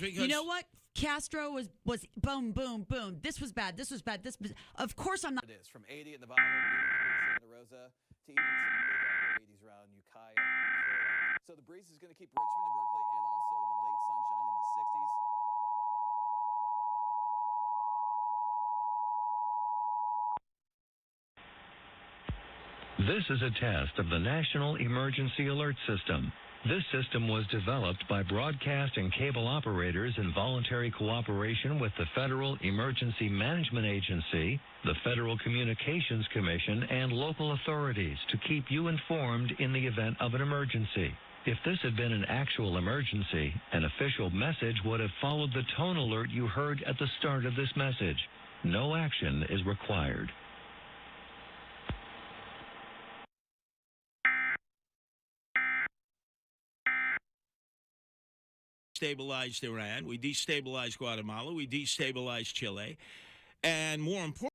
You know what? Castro was boom, boom, boom. This was bad. This was bad. This was, of course I'm not. It is from 80 in Nevada, 80 in Santa Rosa, to even some mid-upper 80s around Ukiah and Clear. So the breeze is going to keep Richmond and Berkeley and also the late sunshine in the 60s. This is a test of the National Emergency Alert System. This system was developed by broadcast and cable operators in voluntary cooperation with the Federal Emergency Management Agency, the Federal Communications Commission, and local authorities to keep you informed in the event of an emergency. If this had been an actual emergency, an official message would have followed the tone alert you heard at the start of this message. No action is required. Destabilized Iran, we destabilized Guatemala, we destabilized Chile, and more important,